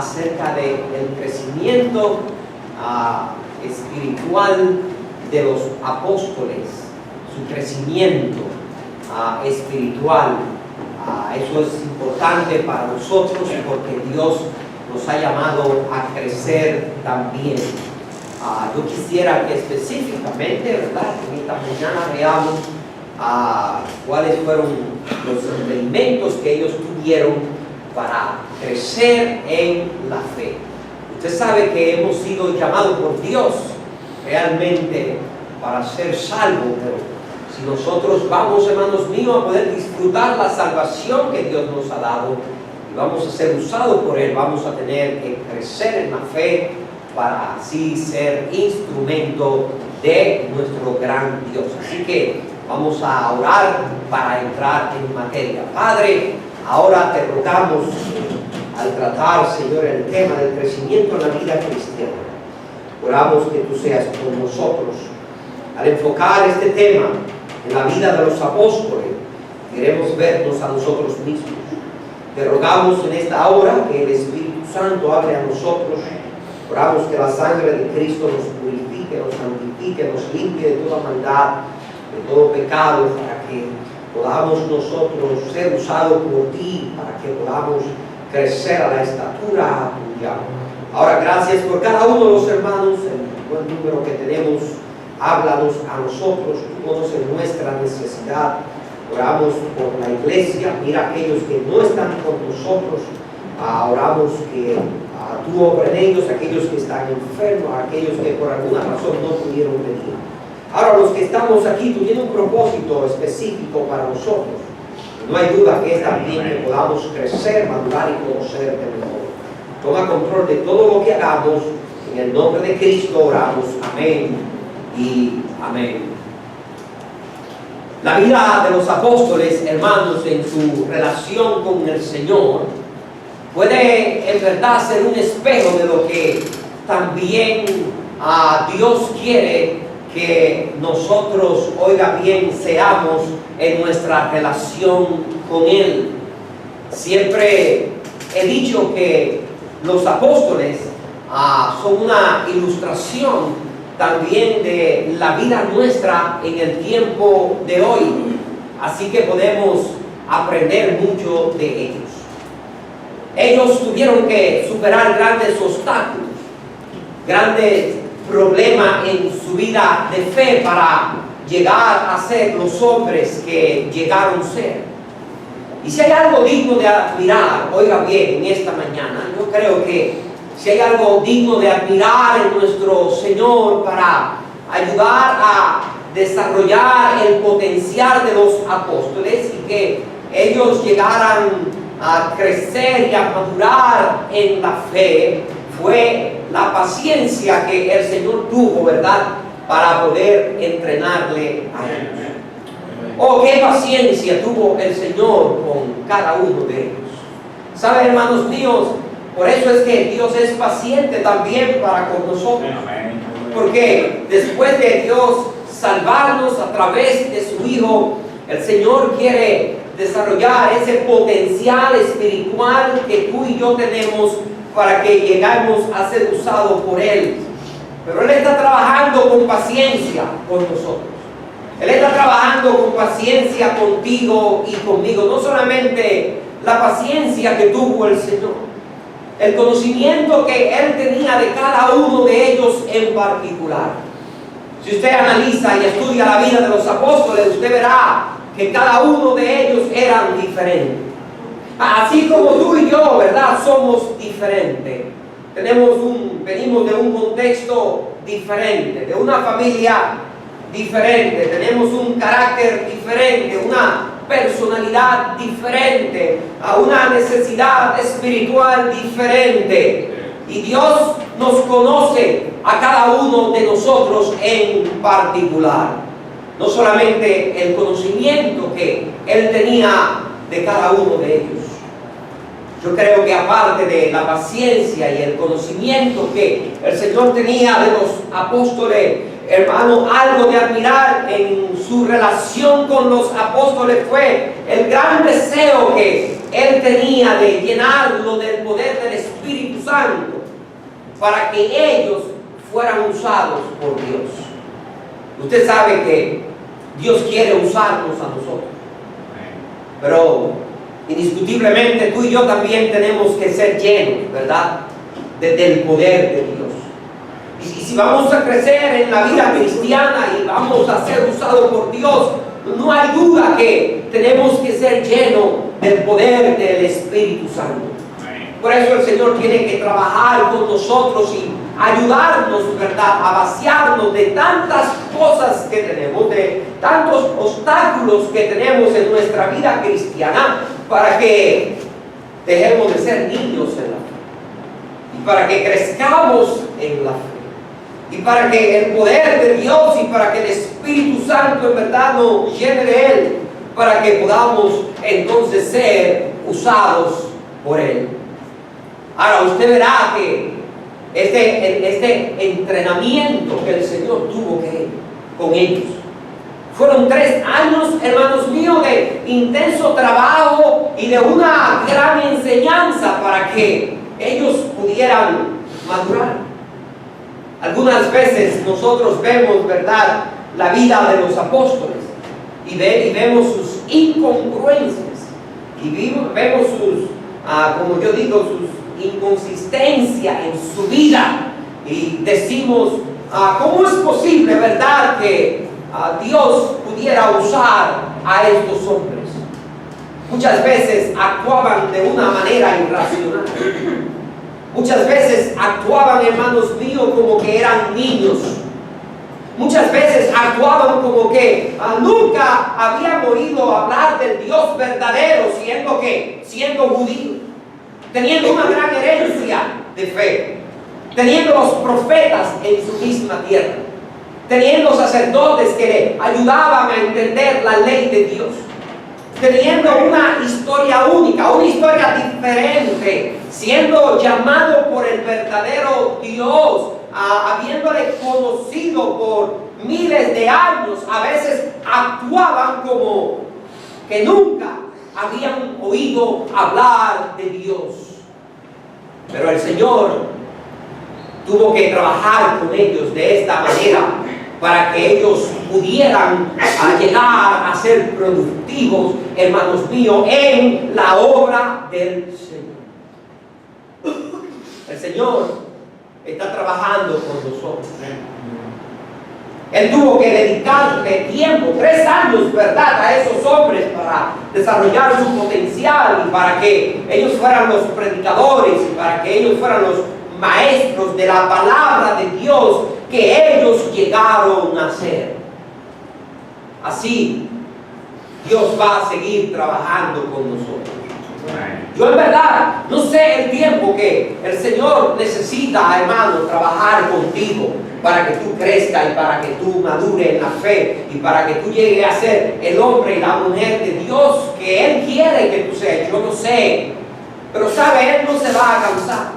acerca del crecimiento espiritual de los apóstoles, su crecimiento espiritual. Eso es importante para nosotros porque Dios nos ha llamado a crecer también. Yo quisiera que específicamente, ¿verdad?, en esta mañana veamos cuáles fueron los elementos que ellos tuvieron para crecer en la fe. Usted sabe que hemos sido llamados por Dios realmente para ser salvos, pero si nosotros vamos, hermanos míos, a poder disfrutar la salvación que Dios nos ha dado y vamos a ser usados por Él, vamos a tener que crecer en la fe para así ser instrumento de nuestro gran Dios. Así que vamos a orar para entrar en materia. Padre, ahora te rogamos al tratar, Señor, el tema del crecimiento en la vida cristiana. Oramos que tú seas con nosotros. Al enfocar este tema en la vida de los apóstoles, queremos vernos a nosotros mismos. Te rogamos en esta hora que el Espíritu Santo hable a nosotros. Oramos que la sangre de Cristo nos purifique, nos santifique, nos limpie de toda maldad, de todo pecado, para que podamos nosotros ser usados por ti, para que podamos crecer a la estatura tuya. Ahora, gracias por cada uno de los hermanos, el buen número que tenemos. Háblanos a nosotros, tú conoces nuestra necesidad. Oramos por la iglesia, mira a aquellos que no están con nosotros. Oramos que tú obres en ellos, aquellos que están enfermos, aquellos que por alguna razón no pudieron venir. Ahora, los que estamos aquí, tú tienes un propósito específico para nosotros. No hay duda que es también que podamos crecer, madurar y conocerte mejor. Toma control de todo lo que hagamos. En el nombre de Cristo oramos. Amén y amén. La vida de los apóstoles, hermanos, en su relación con el Señor, puede en verdad ser un espejo de lo que también Dios quiere que nosotros, oiga bien, seamos en nuestra relación con Él. Siempre he dicho que los apóstoles son una ilustración también de la vida nuestra en el tiempo de hoy. Así que podemos aprender mucho de ellos. Ellos tuvieron que superar grandes obstáculos, grandes problemas en su vida de fe para llegar a ser los hombres que llegaron a ser. Y si hay algo digno de admirar, oiga bien, en esta mañana, yo creo que si hay algo digno de admirar en nuestro Señor para ayudar a desarrollar el potencial de los apóstoles y que ellos llegaran a crecer y a madurar en la fe, fue la paciencia que el Señor tuvo, ¿verdad?, para poder entrenarle a ellos. Oh, qué paciencia tuvo el Señor con cada uno de ellos. ¿Saben, hermanos míos? Por eso es que Dios es paciente también para con nosotros. Porque después de Dios salvarnos a través de su Hijo, el Señor quiere desarrollar ese potencial espiritual que tú y yo tenemos para que lleguemos a ser usados por Él. Pero Él está trabajando con paciencia con nosotros. Él está trabajando con paciencia contigo y conmigo. No solamente la paciencia que tuvo el Señor, el conocimiento que Él tenía de cada uno de ellos en particular. Si usted analiza y estudia la vida de los apóstoles, usted verá que cada uno de ellos eran diferentes. Así como tú y yo, ¿verdad?, somos diferentes. Venimos de un contexto diferente, de una familia diferente, tenemos un carácter diferente, una personalidad diferente, a una necesidad espiritual diferente. Y Dios nos conoce a cada uno de nosotros en particular. No solamente el conocimiento que Él tenía de cada uno de ellos. Yo creo que aparte de la paciencia y el conocimiento que el Señor tenía de los apóstoles, hermano, algo de admirar en su relación con los apóstoles fue el gran deseo que Él tenía de llenarlo del poder del Espíritu Santo para que ellos fueran usados por Dios. Usted sabe que Dios quiere usarnos a nosotros, pero indiscutiblemente tú y yo también tenemos que ser llenos, ¿verdad?, del poder de Dios. Y si vamos a crecer en la vida cristiana y vamos a ser usados por Dios, no hay duda que tenemos que ser llenos del poder del Espíritu Santo. Por eso el Señor tiene que trabajar con nosotros y ayudarnos, ¿verdad?, a vaciarnos de tantas cosas que tenemos, de tantos obstáculos que tenemos en nuestra vida cristiana, para que dejemos de ser niños en la fe y para que crezcamos en la fe y para que el poder de Dios y para que el Espíritu Santo en verdad nos llene de Él, para que podamos entonces ser usados por Él. Ahora usted verá que este entrenamiento que el Señor tuvo con ellos fueron 3 años, hermanos míos, de intenso trabajo y de una gran enseñanza para que ellos pudieran madurar. Algunas veces nosotros vemos, ¿verdad?, la vida de los apóstoles y vemos sus incongruencias y vemos sus, como yo digo, sus inconsistencias en su vida, y decimos, ¿cómo es posible, verdad, que Dios pudiera usar a estos hombres? Muchas veces actuaban de una manera irracional. Muchas veces actuaban, hermanos míos, como que eran niños. Muchas veces actuaban como que nunca habían oído hablar del Dios verdadero, siendo judíos, teniendo una gran herencia de fe, teniendo los profetas en su misma tierra, teniendo sacerdotes que le ayudaban a entender la ley de Dios, teniendo una historia única, una historia diferente, siendo llamado por el verdadero Dios, habiéndole conocido por miles de años. A veces actuaban como que nunca habían oído hablar de Dios. Pero el Señor tuvo que trabajar con ellos de esta manera para que ellos pudieran llegar a ser productivos, hermanos míos, en la obra del Señor. El Señor está trabajando con nosotros. Él tuvo que dedicarle tiempo, 3 años, ¿verdad?, a esos hombres para desarrollar su potencial y para que ellos fueran los predicadores y para que ellos fueran los maestros de la palabra de Dios que ellos llegaron a ser. Así, Dios va a seguir trabajando con nosotros. Yo en verdad no sé el tiempo que el Señor necesita, hermano, trabajar contigo para que tú crezcas y para que tú madures en la fe y para que tú llegues a ser el hombre y la mujer de Dios que Él quiere que tú seas. Yo no sé, pero sabe, Él no se va a cansar.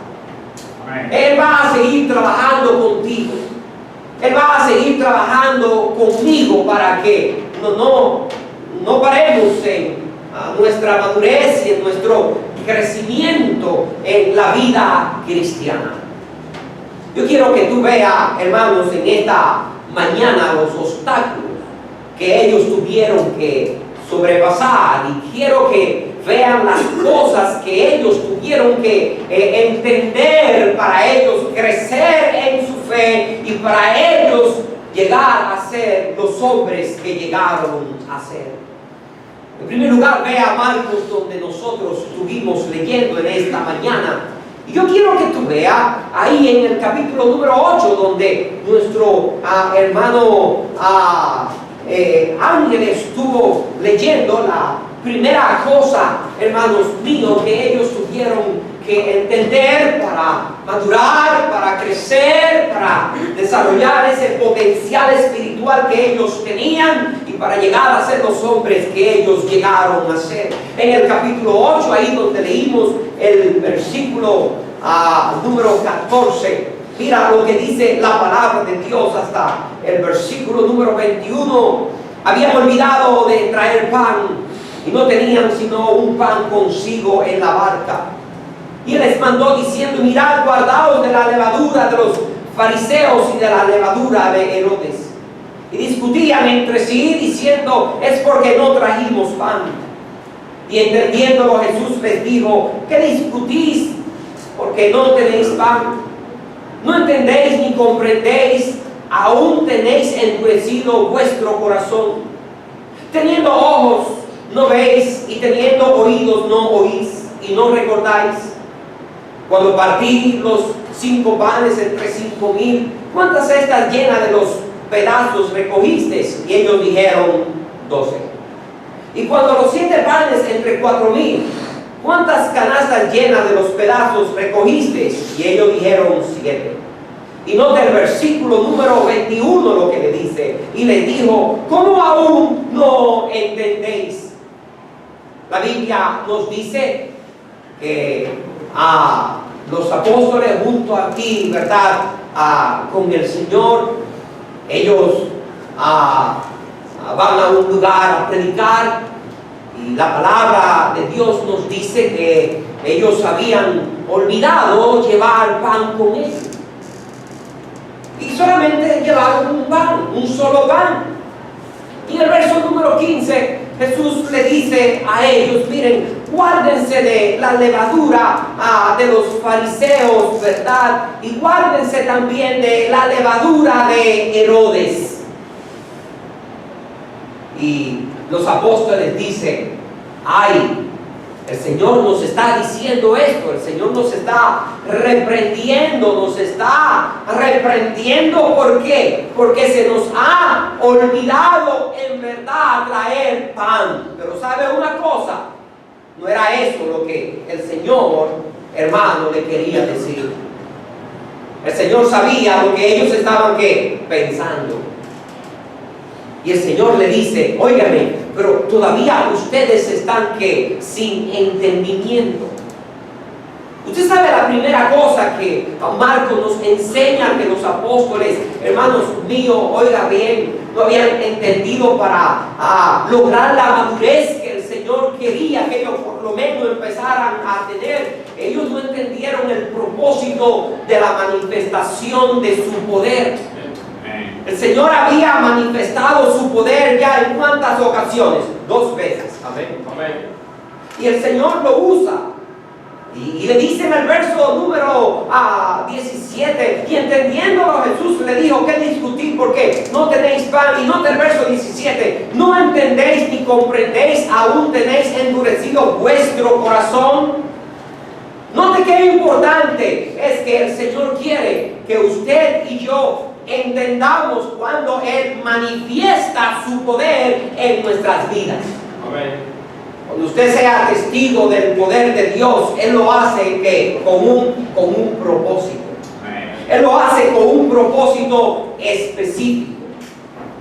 Él va a seguir trabajando contigo. Él va a seguir trabajando conmigo para que no paremos en nuestra madurez y en nuestro crecimiento en la vida cristiana. Yo quiero que tú veas, hermanos, en esta mañana los obstáculos que ellos tuvieron que sobrepasar, y quiero que vean las cosas que ellos tuvieron que entender para ellos crecer en su fe y para ellos llegar a ser los hombres que llegaron a ser. En primer lugar, vea Marcos, donde nosotros estuvimos leyendo en esta mañana. Y yo quiero que tú veas ahí en el capítulo número 8, donde nuestro hermano Ángel estuvo leyendo la primera cosa, hermanos míos, que ellos tuvieron que entender para madurar, para crecer, para desarrollar ese potencial espiritual que ellos tenían y para llegar a ser los hombres que ellos llegaron a ser. En el capítulo 8, ahí donde leímos el versículo número 14, mira lo que dice la palabra de Dios hasta el versículo número 21. Habían olvidado de traer pan y no tenían sino un pan consigo en la barca. Y Él les mandó diciendo: mirad, guardaos de la levadura de los fariseos y de la levadura de Herodes. Y discutían entre sí diciendo: es porque no trajimos pan. Y entendiéndolo, Jesús les dijo: ¿qué discutís? Porque no tenéis pan. ¿No entendéis ni comprendéis? Aún tenéis endurecido vuestro corazón. Teniendo ojos no veis, y teniendo oídos no oís, y no recordáis. Cuando partí los 5 panes entre 5,000, ¿cuántas cestas llenas de los pedazos recogisteis? Y ellos dijeron: 12. Y cuando los 7 panes entre 4,000, ¿cuántas canastas llenas de los pedazos recogisteis? Y ellos dijeron: 7. Y nota el versículo número 21 lo que le dice. Y le dijo: ¿cómo aún no entendéis? La Biblia nos dice que los apóstoles junto aquí, ¿verdad? Con el Señor, ellos van a un lugar a predicar, y la palabra de Dios nos dice que ellos habían olvidado llevar pan con ellos. Y solamente llevaron un pan, un solo pan. Y en el verso número 15, Jesús le dice a ellos: miren, guárdense de la levadura de los fariseos, ¿verdad? Y guárdense también de la levadura de Herodes. Y los apóstoles dicen: ay, el Señor nos está diciendo esto, el Señor nos está reprendiendo, ¿por qué? Porque se nos ha olvidado en verdad traer pan. Pero ¿sabe una cosa? No era eso lo que el Señor, hermano, le quería decir. El Señor sabía lo que ellos estaban pensando. Y el Señor le dice: óigame, pero todavía ustedes están sin entendimiento. Usted sabe la primera cosa que Marcos nos enseña, que los apóstoles, hermanos míos, oiga bien, no habían entendido para lograr la madurez que el Señor quería que ellos por lo menos empezaran a tener. Ellos no entendieron el propósito de la manifestación de su poder. El Señor había manifestado su poder ya en cuántas ocasiones, 2 veces. Amén. Amén. Y el Señor lo usa. Y le dice en el verso número 17, y entendiéndolo Jesús le dijo: ¿qué discutir? Porque no tenéis pan. Y nota el verso 17: no entendéis ni comprendéis, aún tenéis endurecido vuestro corazón. Note qué importante es que el Señor quiere que usted y yo entendamos cuando Él manifiesta su poder en nuestras vidas. Amén. Cuando usted sea testigo del poder de Dios, Él lo hace con un propósito. Amén. Él lo hace con un propósito específico.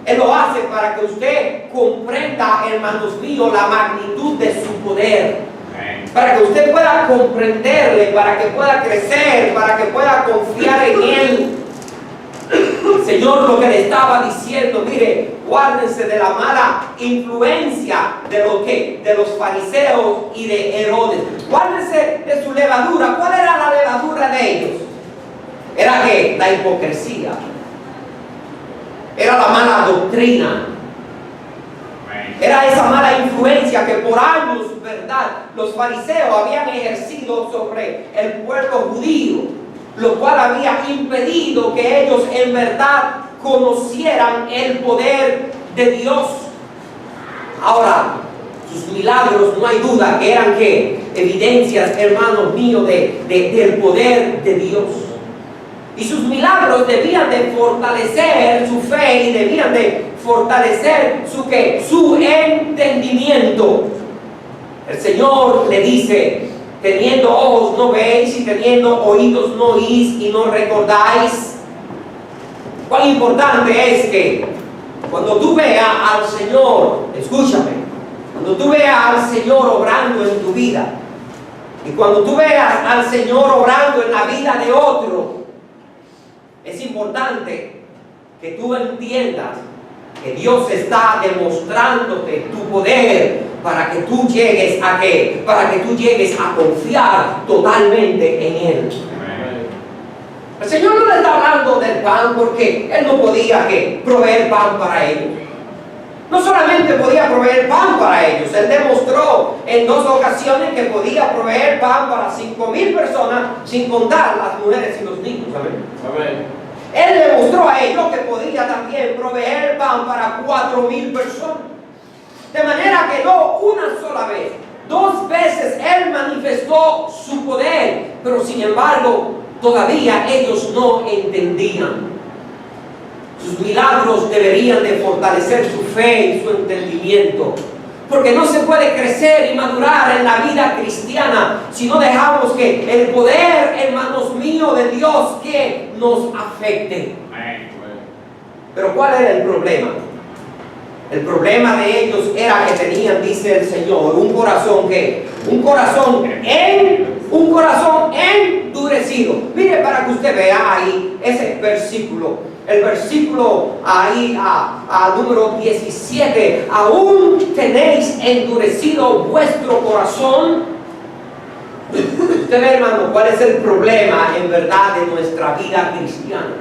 Él lo hace para que usted comprenda, hermanos míos, la magnitud de su poder. Amén. Para que usted pueda comprenderle, para que pueda crecer, para que pueda confiar en Él. El Señor lo que le estaba diciendo: mire, guárdense de la mala influencia de los fariseos y de Herodes. Guárdense de su levadura. ¿Cuál era la levadura de ellos? Era la hipocresía. Era la mala doctrina. Era esa mala influencia que por años, ¿verdad?, los fariseos habían ejercido sobre el pueblo judío, lo cual había impedido que ellos en verdad conocieran el poder de Dios. Ahora, sus milagros, no hay duda que eran evidencias, hermanos míos, del poder de Dios. Y sus milagros debían de fortalecer su fe y debían de fortalecer su entendimiento. El Señor le dice: teniendo ojos no veis, y teniendo oídos no oís, y no recordáis. Cuán importante es que cuando tú veas al Señor, escúchame, cuando tú veas al Señor obrando en tu vida, y cuando tú veas al Señor obrando en la vida de otro, es importante que tú entiendas que Dios está demostrándote tu poder para que tú llegues a ¿qué? Para que tú llegues a confiar totalmente en Él. El Señor no le está hablando del pan porque Él no podía ¿qué? Proveer pan para ellos. No solamente podía proveer pan para ellos, Él demostró en 2 ocasiones que podía proveer pan para 5,000 personas, sin contar las mujeres y los niños. Amén. Amén. Él demostró a ellos que podía también proveer pan para 4,000 personas. De manera que no una sola vez, 2 veces Él manifestó su poder, pero sin embargo todavía ellos no entendían. Sus milagros deberían de fortalecer su fe y su entendimiento. Porque no se puede crecer y madurar en la vida cristiana si no dejamos que el poder, hermanos míos, de Dios que nos afecte. Pero ¿cuál era el problema? El problema de ellos era que tenían, dice el Señor, un corazón endurecido. Mire, para que usted vea ahí ese versículo. El versículo ahí número 17. ¿Aún tenéis endurecido vuestro corazón? Usted ve, hermano, cuál es el problema en verdad de nuestra vida cristiana.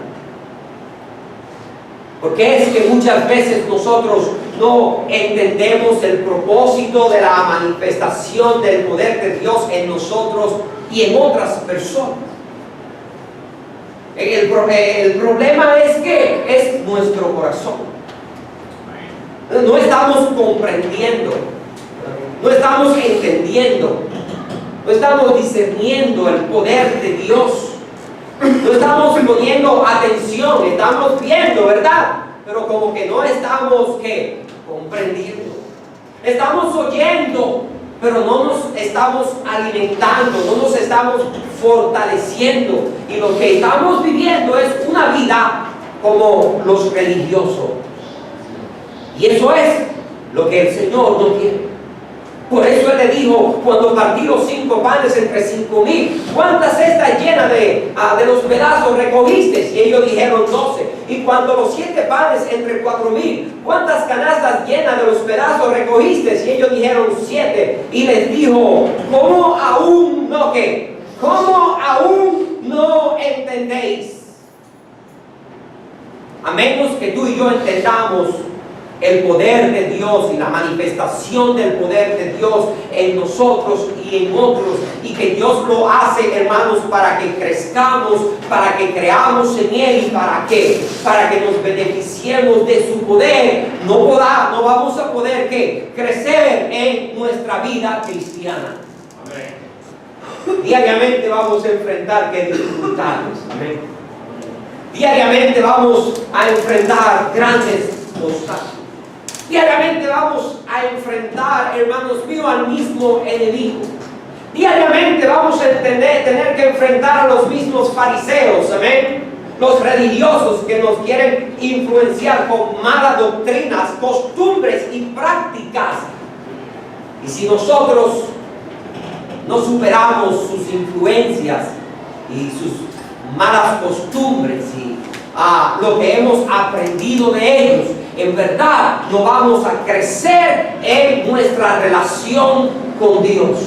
Porque es que muchas veces nosotros no entendemos el propósito de la manifestación del poder de Dios en nosotros y en otras personas. El problema es que es nuestro corazón. No estamos comprendiendo, no estamos entendiendo, no estamos discerniendo el poder de Dios. No estamos poniendo atención, estamos viendo, ¿verdad? Pero como que no estamos ¿qué? Comprendiendo. Estamos oyendo, pero no nos estamos alimentando, no nos estamos fortaleciendo. Y lo que estamos viviendo es una vida como los religiosos. Y eso es lo que el Señor no quiere. Por eso Él le dijo, cuando partí los 5 panes entre 5,000, ¿cuántas cestas llenas de los pedazos recogiste? Y ellos dijeron 12. Y cuando los 7 panes entre 4,000, ¿cuántas canastas llenas de los pedazos recogiste? Y ellos dijeron 7. Y les dijo, ¿cómo aún no qué? ¿Cómo aún no entendéis? A menos que tú y yo entendamos el poder de Dios y la manifestación del poder de Dios en nosotros y en otros, y que Dios lo hace, hermanos, para que crezcamos, para que creamos en Él y para que nos beneficiemos de su poder. No vamos a poder crecer en nuestra vida cristiana. Amén. Diariamente vamos a enfrentar dificultades. Amén. Diariamente vamos a enfrentar grandes obstáculos. Diariamente vamos a enfrentar, hermanos míos, al mismo enemigo. Diariamente vamos a tener que enfrentar a los mismos fariseos, amén. Los religiosos que nos quieren influenciar con malas doctrinas, costumbres y prácticas. Y si nosotros no superamos sus influencias y sus malas costumbres y lo que hemos aprendido de ellos, en verdad no vamos a crecer en nuestra relación con Dios.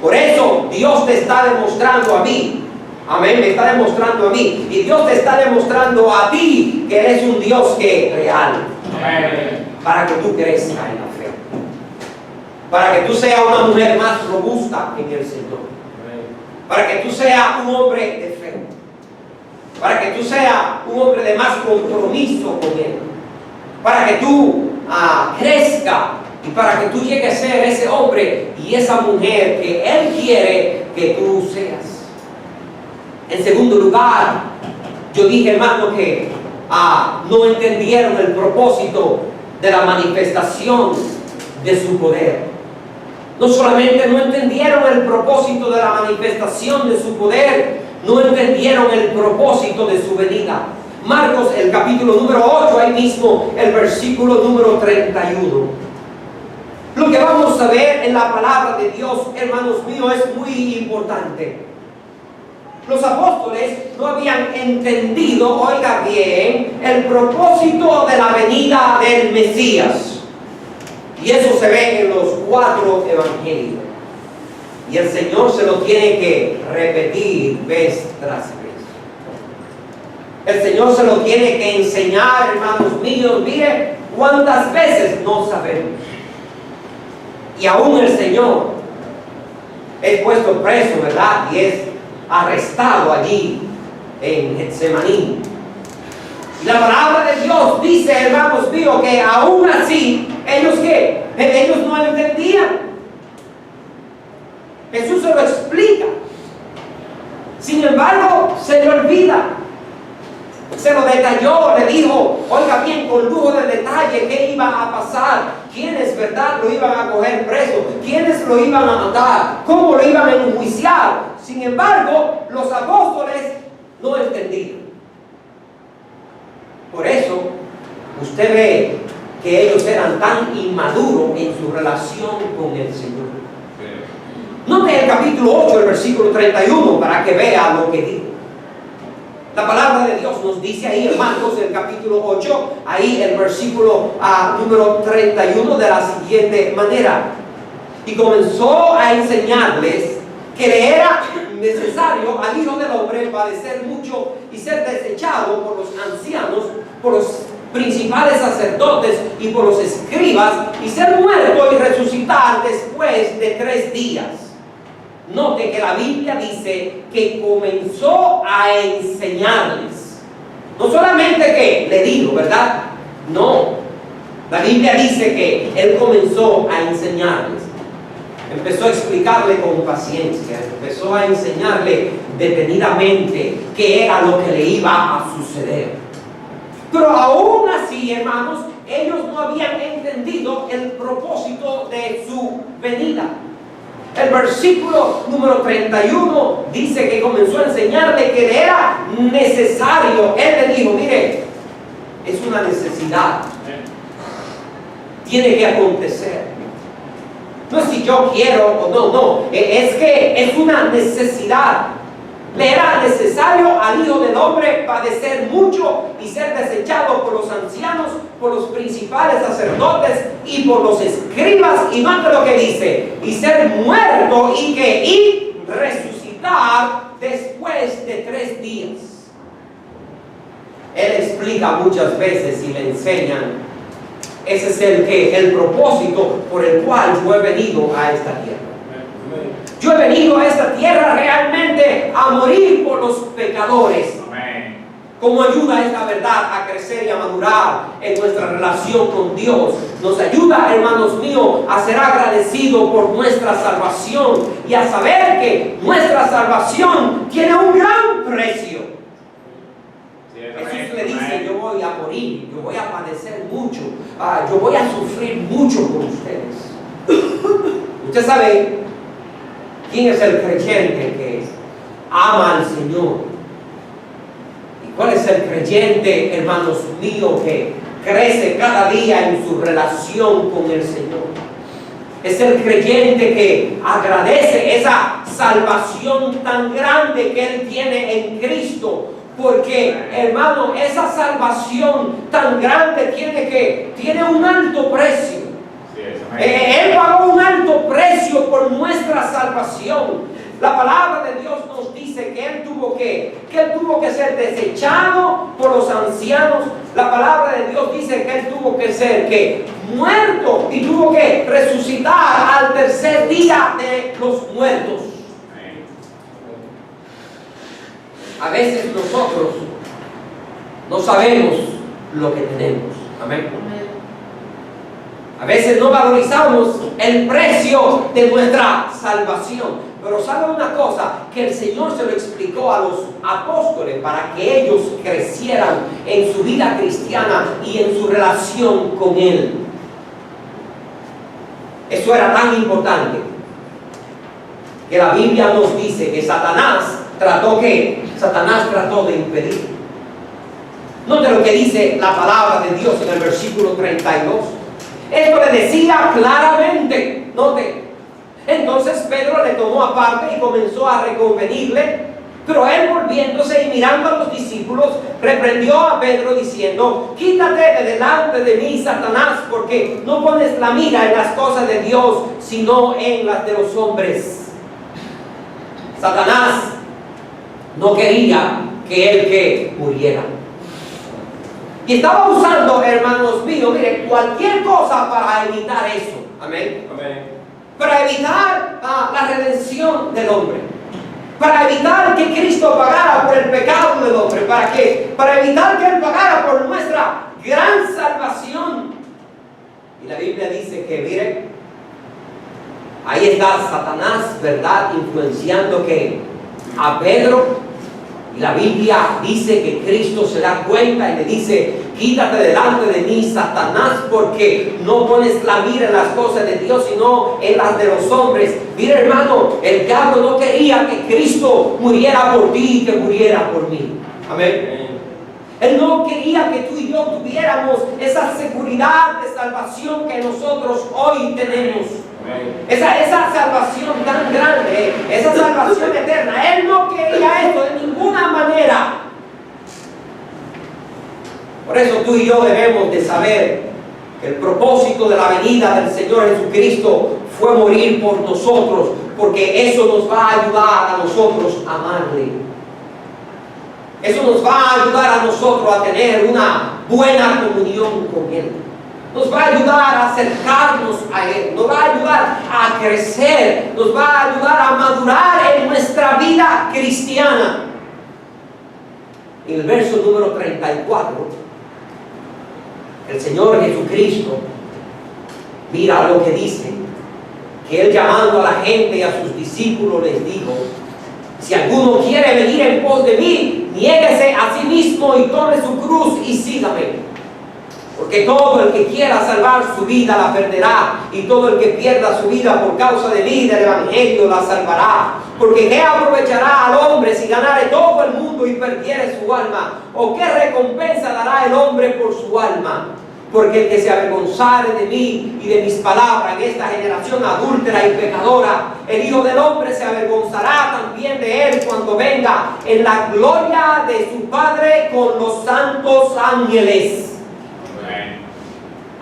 Por eso Dios te está demostrando a mí, amén, me está demostrando a mí, y Dios te está demostrando a ti que eres un Dios que es real, amén, para que tú crezcas en la fe, para que tú seas una mujer más robusta en el Señor, amén, para que tú seas un hombre de fe, para que tú seas un hombre de más compromiso con Él, para que tú crezcas y para que tú llegues a ser ese hombre y esa mujer que Él quiere que tú seas. En segundo lugar, yo dije, hermano, que no entendieron el propósito de la manifestación de su poder. No solamente no entendieron el propósito de la manifestación de su poder, no entendieron el propósito de su venida. Marcos, el capítulo número 8, ahí mismo, el versículo número 31. Lo que vamos a ver en la palabra de Dios, hermanos míos, es muy importante. Los apóstoles no habían entendido, oiga bien, el propósito de la venida del Mesías. Y eso se ve en los 4 evangelios. Y el Señor se lo tiene que repetir vez tras vez. El Señor se lo tiene que enseñar, hermanos míos. Mire cuántas veces no sabemos. Y aún el Señor es puesto preso, ¿verdad? Y es arrestado allí en Getsemaní. Y la palabra de Dios dice, hermanos míos, que aún así, ellos ¿qué? Ellos no entendían. Jesús se lo explica. Sin embargo, se le olvida. Se lo detalló, le dijo, oiga bien, con lujo de detalle, qué iba a pasar, quiénes, verdad, lo iban a coger preso, quiénes lo iban a matar, cómo lo iban a enjuiciar. Sin embargo, los apóstoles no entendían. Por eso, usted ve que ellos eran tan inmaduros en su relación con el Señor. Note el capítulo 8, el versículo 31, para que vea lo que dijo. La palabra de Dios nos dice ahí, hermanos, en el capítulo 8, ahí el versículo número 31, de la siguiente manera. Y comenzó a enseñarles que le era necesario al Hijo del Hombre padecer mucho y ser desechado por los ancianos, por los principales sacerdotes y por los escribas, y ser muerto y resucitar después de 3 días. Note que la Biblia dice que comenzó a enseñarles. No solamente que le dijo, ¿verdad? No. La Biblia dice que Él comenzó a enseñarles. Empezó a explicarle con paciencia. Empezó a enseñarle detenidamente qué era lo que le iba a suceder. Pero aún así, hermanos, ellos no habían entendido el propósito de su venida. El versículo número 31 dice que comenzó a enseñarle que le era necesario. Él le dijo, mire, es una necesidad. Tiene que acontecer. No es si yo quiero o no, es que es una necesidad. Le era necesario al Hijo del Hombre padecer mucho y ser desechado por los ancianos, por los principales sacerdotes y por los escribas. Y note lo que dice, y ser muerto y resucitar después de 3 días. Él explica muchas veces y le enseñan, ese es el propósito por el cual yo he venido a esta tierra. Yo he venido a esta tierra realmente a morir por los pecadores. Amén. Como ayuda esta verdad a crecer y a madurar en nuestra relación con Dios. Nos ayuda, hermanos míos, a ser agradecidos por nuestra salvación y a saber que nuestra salvación tiene un gran precio. Sí, Jesús le dice, yo voy a morir, yo voy a padecer mucho, yo voy a sufrir mucho por ustedes. Usted sabe quién es el creyente que ama al Señor. ¿Y cuál es el creyente, hermanos míos, que crece cada día en su relación con el Señor? Es el creyente que agradece esa salvación tan grande que Él tiene en Cristo. Porque, hermano, esa salvación tan grande tiene un alto precio. Él pagó un alto precio por nuestra salvación. La palabra de Dios nos dice que Él tuvo que ser desechado por los ancianos. La palabra de Dios dice que Él tuvo que ser muerto y tuvo que resucitar al 3er día de los muertos. A veces nosotros no sabemos lo que tenemos. Amén. A veces no valorizamos el precio de nuestra salvación. Pero ¿sabe una cosa? Que el Señor se lo explicó a los apóstoles para que ellos crecieran en su vida cristiana y en su relación con Él. Eso era tan importante que la Biblia nos dice que Satanás trató de impedir. Note lo que dice la palabra de Dios en el versículo 32. Esto le decía claramente, note. Entonces Pedro le tomó aparte y comenzó a reconvenirle Pero él, volviéndose y mirando a los discípulos, reprendió a Pedro diciendo: quítate de delante de mí, Satanás, porque no pones la mira en las cosas de Dios, sino en las de los hombres. Satanás no quería que él muriera. Y estaba usando, hermanos míos, miren, cualquier cosa para evitar eso. Amén. Amén. Para evitar la redención del hombre. Para evitar que Cristo pagara por el pecado del hombre. ¿Para qué? Para evitar que Él pagara por nuestra gran salvación. Y la Biblia dice que, miren, ahí está Satanás, ¿verdad? Influenciando que a Pedro. Y la Biblia dice que Cristo se da cuenta y le dice: quítate delante de mí, Satanás, porque no pones la mira en las cosas de Dios, sino en las de los hombres. Mira, hermano, el diablo no quería que Cristo muriera por ti y que muriera por mí. Amén. Él no quería que tú y yo tuviéramos esa seguridad de salvación que nosotros hoy tenemos. Esa salvación tan grande, esa salvación eterna. Él no quería esto de ninguna manera. Por eso tú y yo debemos de saber que el propósito de la venida del Señor Jesucristo fue morir por nosotros, porque eso nos va a ayudar a nosotros a amarle. Eso nos va a ayudar a nosotros a tener una buena comunión con Él. Nos va a ayudar a acercarnos a Él. Nos va a ayudar a crecer. Nos va a ayudar a madurar en nuestra vida cristiana. En el verso número 34, el Señor Jesucristo, mira lo que dice, que Él, llamando a la gente y a sus discípulos, les dijo: si alguno quiere venir en pos de mí, niéguese a sí mismo y tome su cruz y sígame. Porque todo el que quiera salvar su vida la perderá, y todo el que pierda su vida por causa de mí y del Evangelio la salvará. Porque ¿qué aprovechará al hombre si ganare todo el mundo y perdiere su alma? ¿O qué recompensa dará el hombre por su alma? Porque el que se avergonzare de mí y de mis palabras en esta generación adúltera y pecadora, el Hijo del Hombre se avergonzará también de él cuando venga en la gloria de su Padre con los santos ángeles.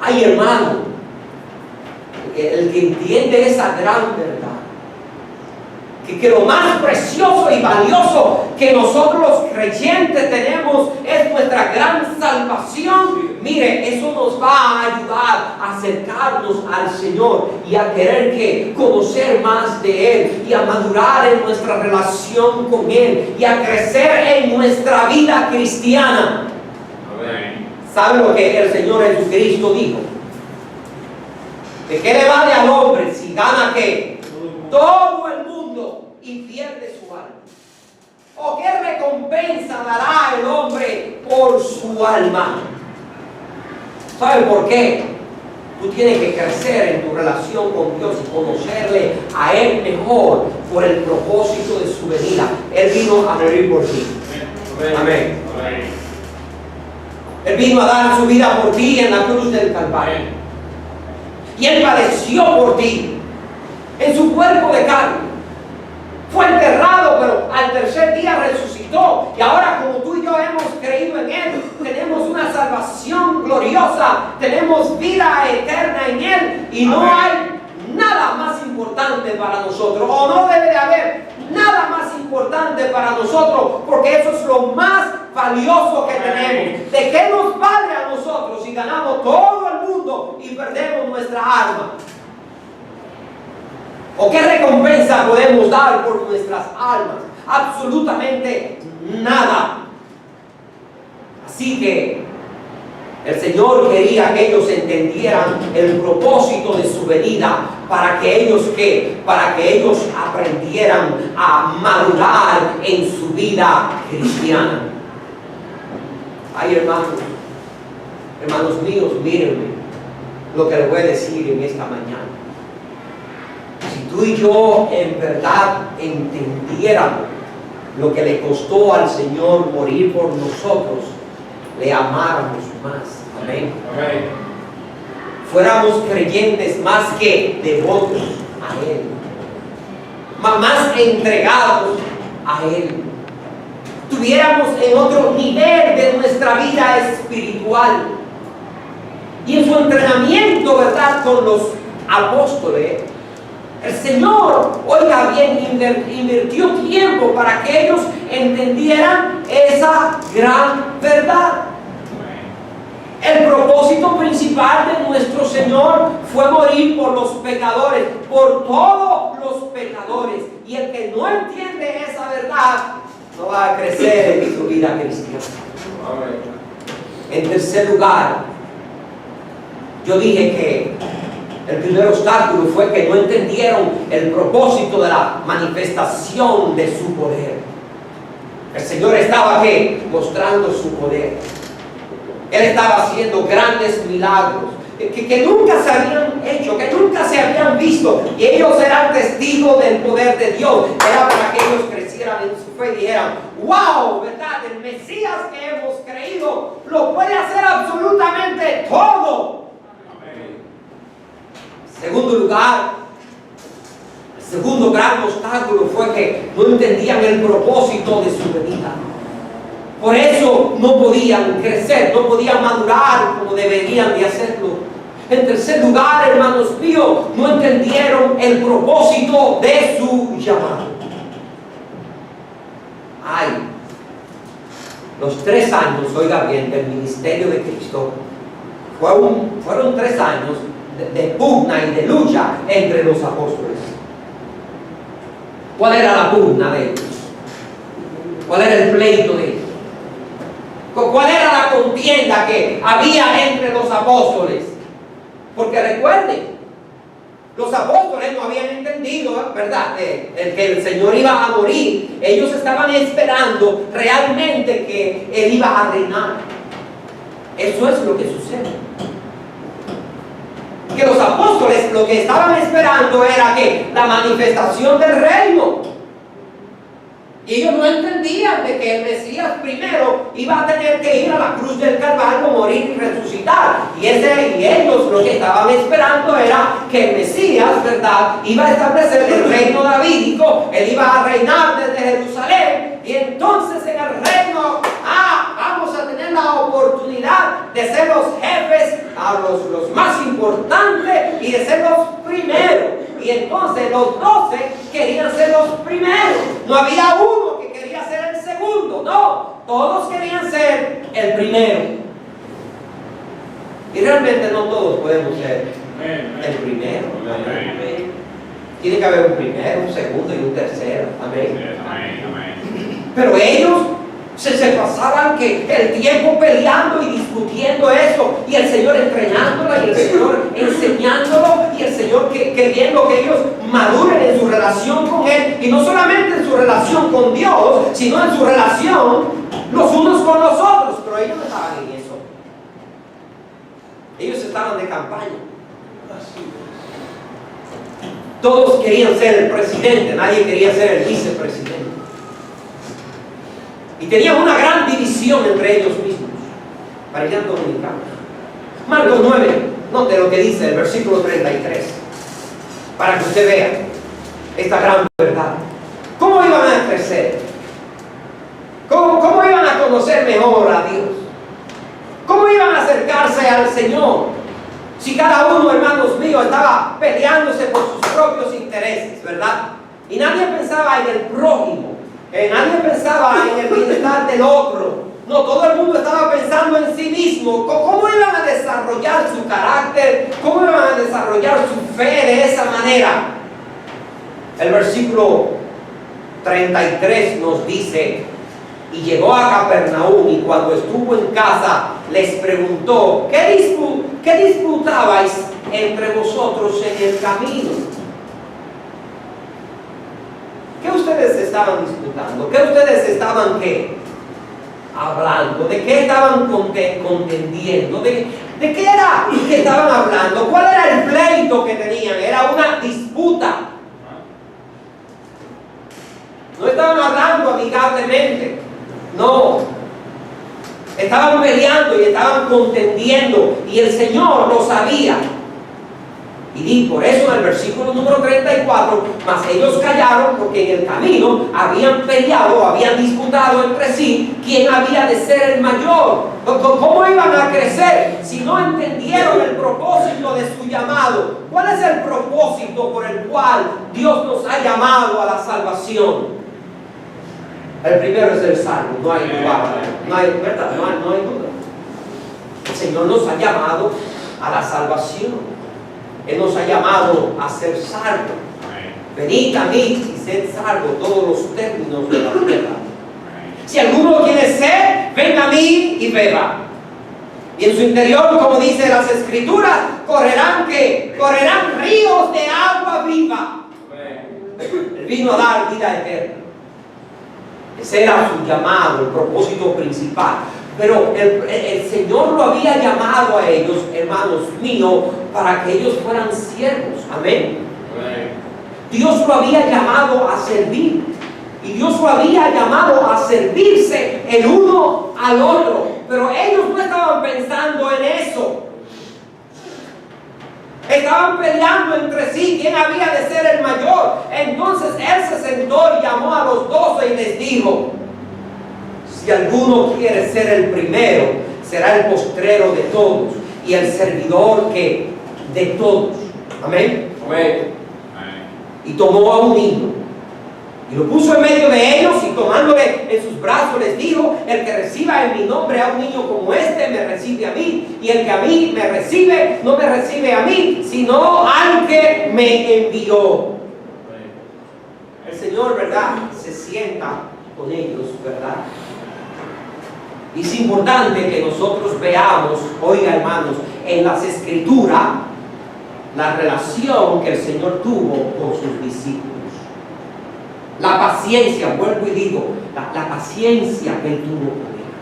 Ay, hermano, el que entiende esa gran verdad, que lo más precioso y valioso que nosotros los creyentes tenemos es nuestra gran salvación. Mire, eso nos va a ayudar a acercarnos al Señor y a querer que conocer más de Él y a madurar en nuestra relación con Él y a crecer en nuestra vida cristiana. Amén. ¿Sabe lo que el Señor Jesucristo dijo? ¿De qué le vale al hombre si gana qué? Todo el mundo y pierde su alma? ¿O qué recompensa dará el hombre por su alma? ¿Sabe por qué? Tú tienes que crecer en tu relación con Dios y conocerle a Él mejor por el propósito de su venida. Él vino a morir por ti. Amén. Él vino a dar su vida por ti en la cruz del Calvario. Y Él padeció por ti en su cuerpo de carne. Fue enterrado, pero al tercer día resucitó. Y ahora, como tú y yo hemos creído en Él, tenemos una salvación gloriosa, tenemos vida eterna en Él. Y no hay nada más importante para nosotros, o no debe de haber nada más importante para nosotros, porque eso es lo más valioso que tenemos. ¿De qué nos vale a nosotros si ganamos todo el mundo y perdemos nuestra alma? ¿O qué recompensa podemos dar por nuestras almas? Absolutamente nada. Así que el Señor quería que ellos entendieran el propósito de su venida, para que ellos aprendieran a madurar en su vida cristiana. Ay, hermanos míos, mírenme lo que les voy a decir en esta mañana. Si tú y yo en verdad entendiéramos lo que le costó al Señor morir por nosotros, le amáramos más. Amén. Amén. Fuéramos creyentes más que devotos a Él, más entregados a Él. estuviéramos en otro nivel de nuestra vida espiritual. Y en su entrenamiento, ¿verdad?, con los apóstoles, el Señor, oiga bien, invirtió tiempo para que ellos entendieran esa gran verdad. El propósito principal de nuestro Señor fue morir por los pecadores, por todos los pecadores. Y el que no entiende esa verdad no va a crecer en su vida cristiana. En tercer lugar, yo dije que el primer obstáculo fue que no entendieron el propósito de la manifestación de su poder. El Señor estaba ¿qué? Mostrando su poder. Él estaba haciendo grandes milagros que nunca se habían hecho, que nunca se habían visto. Y ellos eran testigos del poder de Dios. Era para que ellos crecieran en su fe y dijeran: wow, ¿verdad? El Mesías que hemos creído lo puede hacer absolutamente todo. En segundo lugar, el segundo gran obstáculo fue que no entendían el propósito de su venida. Por eso no podían crecer, no podían madurar como deberían de hacerlo. En tercer lugar, hermanos míos, no entendieron el propósito de su llamado. Ay, los 3 años, oiga bien, del ministerio de Cristo, fueron 3 años de pugna y de lucha entre los apóstoles. ¿Cuál era la pugna de ellos? ¿Cuál era el pleito de ellos? ¿Cuál era la contienda que había entre los apóstoles? Porque recuerden, los apóstoles no habían entendido, ¿verdad?, que el Señor iba a morir. Ellos estaban esperando realmente que Él iba a reinar. Eso es lo que sucede. Que los apóstoles lo que estaban esperando era que la manifestación del reino. Y ellos no entendían de que el Mesías primero iba a tener que ir a la cruz del Calvario, morir y resucitar. Y ellos lo que estaban esperando era que el Mesías, ¿verdad?, iba a establecer el reino davídico. Él iba a reinar desde Jerusalén. Y entonces en el reino, vamos a tener la oportunidad de ser los jefes, los más importantes y de ser los primeros. Y entonces los 12 querían ser los primeros. No había uno que quería ser el segundo. No, todos querían ser el primero. Y realmente no todos podemos ser el primero. Tiene que haber un primero, un segundo y un tercero. Amén. Pero ellos se pasaban el tiempo peleando y discutiendo eso, y el Señor entrenándolo, y el Señor enseñándolo, y el Señor queriendo que ellos maduren en su relación con Él, y no solamente en su relación con Dios, sino en su relación los unos con los otros. Pero ellos no estaban en eso. Ellos estaban de campaña. Todos querían ser el presidente, nadie quería ser el vicepresidente. Y tenían una gran división entre ellos mismos. Parecían dominicanos. Marcos 9, note lo que dice el versículo 33, para que usted vea esta gran verdad. ¿Cómo iban a crecer? ¿Cómo iban a conocer mejor a Dios? ¿Cómo iban a acercarse al Señor? Si cada uno, hermanos míos, estaba peleándose por sus propios intereses, ¿verdad? Y nadie pensaba en el prójimo. Nadie pensaba en el bienestar del otro. No, todo el mundo estaba pensando en sí mismo. ¿Cómo iban a desarrollar su carácter? ¿Cómo iban a desarrollar su fe de esa manera? El versículo 33 nos dice: y llegó a Capernaum, y cuando estuvo en casa les preguntó: ¿qué disputabais entre vosotros en el camino? ¿Qué ustedes estaban disputando? ¿Qué ustedes estaban hablando? ¿De qué estaban contendiendo? ¿De qué era que estaban hablando? ¿Cuál era el pleito que tenían? Era una disputa. No estaban hablando amigablemente. No. Estaban peleando y estaban contendiendo. Y el Señor lo sabía. Y por eso en el versículo número 34, mas ellos callaron porque en el camino habían peleado, habían disputado entre sí quién había de ser el mayor. ¿Cómo iban a crecer si no entendieron el propósito de su llamado? ¿Cuál es el propósito por el cual Dios nos ha llamado a la salvación? El primero es el salvo, no hay duda, no hay duda. El Señor nos ha llamado a la salvación. Él nos ha llamado a ser salvos. Venid a mí y sed salvos, todos los términos de la tierra. Si alguno tiene sed, venga a mí y beba. Y en su interior, como dice las Escrituras, correrán ríos de agua viva. Él vino a dar vida eterna. Ese era su llamado, el propósito principal. Pero el Señor lo había llamado a ellos, hermanos míos, para que ellos fueran siervos. Amén. Dios lo había llamado a servir. Y Dios lo había llamado a servirse el uno al otro. Pero ellos no estaban pensando en eso. Estaban peleando entre sí quién había de ser el mayor. Entonces Él se sentó y llamó a los 12 y les dijo: si alguno quiere ser el primero, será el postrero de todos y el servidor de todos. Amén. Amén. Y tomó a un niño y lo puso en medio de ellos, y tomándole en sus brazos les dijo: el que reciba en mi nombre a un niño como este, me recibe a mí, y el que a mí me recibe, no me recibe a mí, sino al que me envió. El Señor, ¿verdad?, se sienta con ellos, ¿verdad? Y es importante que nosotros veamos, oiga hermanos, en las Escrituras, la relación que el Señor tuvo con sus discípulos. La paciencia, vuelvo y digo, la paciencia que Él tuvo con ellos.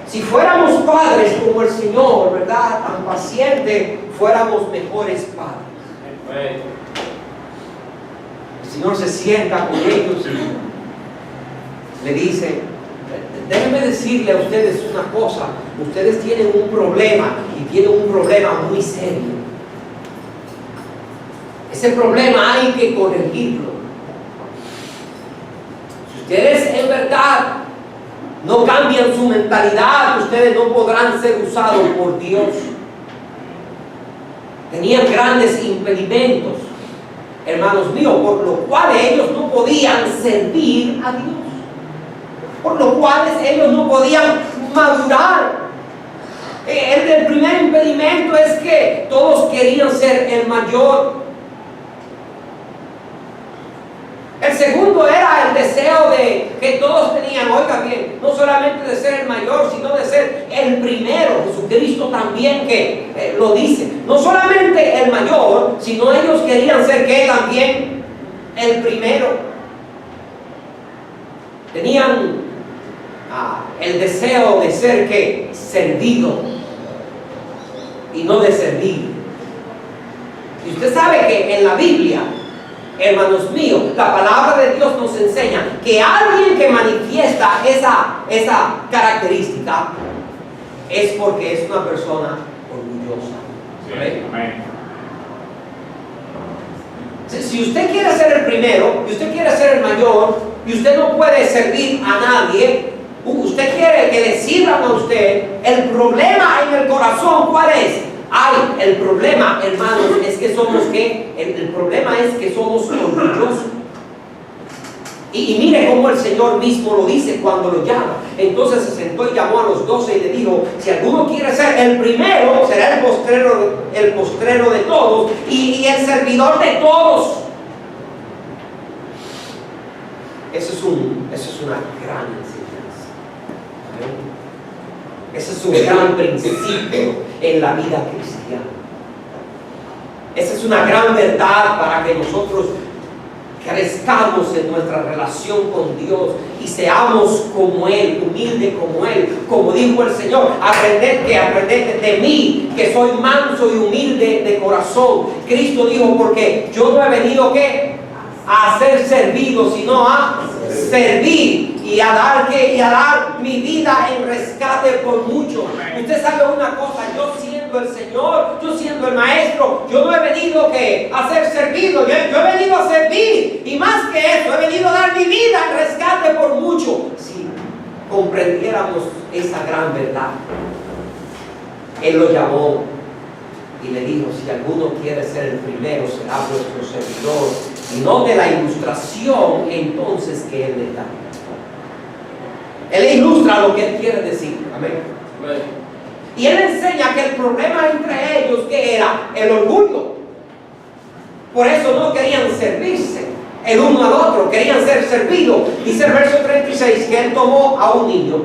Si fuéramos padres como el Señor, ¿verdad?, tan paciente, fuéramos mejores padres. El Señor se sienta con ellos y le dice: déjenme decirle a ustedes una cosa, ustedes tienen un problema, y tienen un problema muy serio. Ese problema hay que corregirlo. Si ustedes en verdad no cambian su mentalidad, ustedes no podrán ser usados por Dios. Tenían grandes impedimentos, hermanos míos, por lo cual ellos no podían servir a Dios, por lo cual ellos no podían madurar. El primer impedimento es que todos querían ser el mayor. El segundo era el deseo de que todos tenían, oiga bien, no solamente de ser el mayor, sino de ser el primero. Jesucristo también que lo dice, no solamente el mayor, sino ellos querían ser que también el primero. Tenían el deseo de ser que servido y no de servir. Y usted sabe que en la Biblia, hermanos míos, la palabra de Dios nos enseña que alguien que manifiesta esa característica es porque es una persona orgullosa. Sí. Amén. Si usted quiere ser el primero, y usted quiere ser el mayor, y usted no puede servir a nadie, usted quiere que le sirvan a usted, el problema en el corazón, ¿cuál es? El problema, hermanos, es que somos el problema es que somos orgullosos. Y mire cómo el Señor mismo lo dice cuando lo llama. Entonces se sentó y llamó a los 12 y le dijo: si alguno quiere ser el primero, será el postrero de todos y el servidor de todos. Eso es una gran enseñanza. Ese es un gran principio en la vida cristiana. Esa es una gran verdad para que nosotros crezcamos en nuestra relación con Dios y seamos como Él, humilde como Él. Como dijo el Señor: aprended de mí, que soy manso y humilde de corazón. Cristo dijo: porque yo no he venido a ser servido, sino a servir y a dar mi vida en rescate por muchos. Usted sabe una cosa, yo siento siendo el Señor, yo siendo el Maestro, yo no he venido a ser servido, yo he venido a servir. Y más que eso, he venido a dar mi vida en rescate por mucho. Si comprendiéramos esa gran verdad. Él lo llamó y le dijo: si alguno quiere ser el primero, será vuestro servidor. Y no de la ilustración entonces que Él le da. Él le ilustra lo que Él quiere decir. Amén. Y Él enseña que el problema entre ellos, que era el orgullo. Por eso no querían servirse el uno al otro, querían ser servidos. Dice el verso 36 que Él tomó a un niño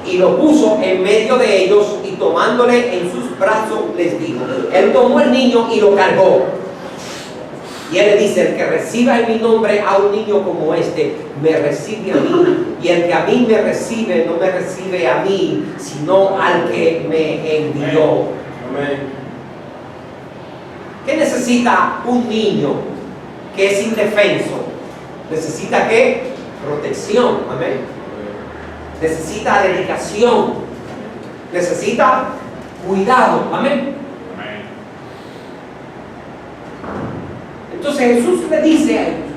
y lo puso en medio de ellos, y tomándole en sus brazos les dijo. Él tomó el niño y lo cargó. Y Él le dice: el que reciba en mi nombre a un niño como este, me recibe a mí. Y el que a mí me recibe, no me recibe a mí, sino al que me envió. Amén. ¿Qué necesita un niño que es indefenso? ¿Necesita qué? Protección. Amén. Necesita dedicación. Necesita cuidado. Amén. Entonces Jesús le dice a ellos: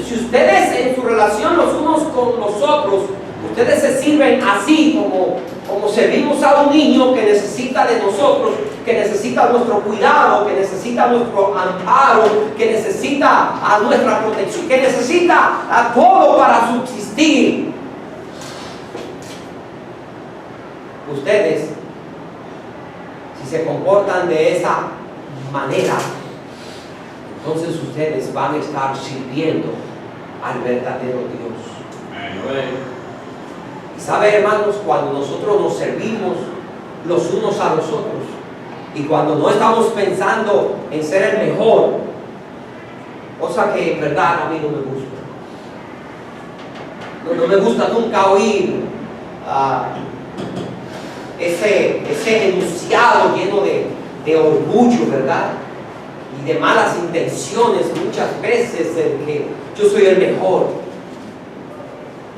si ustedes en su relación los unos con los otros, ustedes se sirven así como servimos a un niño que necesita de nosotros, que necesita nuestro cuidado, que necesita nuestro amparo, que necesita a nuestra protección, que necesita a todo para subsistir. Ustedes, si se comportan de esa manera, entonces ustedes van a estar sirviendo al verdadero Dios. Y sabe, hermanos, cuando nosotros nos servimos los unos a los otros, y cuando no estamos pensando en ser el mejor, cosa que en verdad a mí no me gusta. No me gusta nunca oír ese enunciado lleno de orgullo, ¿verdad? Y de malas intenciones muchas veces, el que yo soy el mejor.